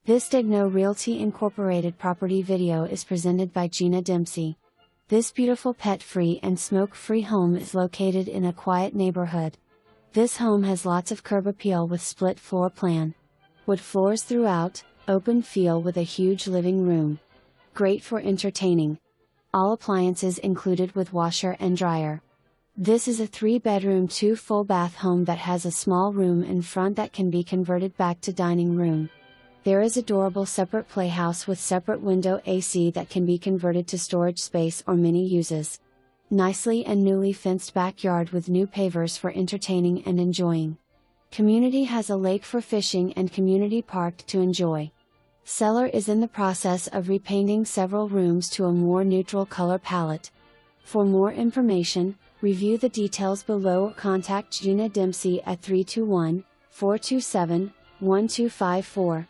This Daignault Realty Incorporated property video is presented by Gina Dempsey. This beautiful pet-free and smoke-free home is located in a quiet neighborhood. This home has lots of curb appeal with split floor plan. Wood floors throughout, open feel with a huge living room. Great for entertaining. All appliances included with washer and dryer. This is a 3-bedroom 2 full bath home that has a small room in front that can be converted back to dining room. There is adorable separate playhouse with separate window AC that can be converted to storage space or mini uses. Nicely and newly fenced backyard with new pavers for entertaining and enjoying. Community has a lake for fishing and community park to enjoy. Seller is in the process of repainting several rooms to a more neutral color palette. For more information, review the details below or contact Gina Dempsey at 321-427-1254.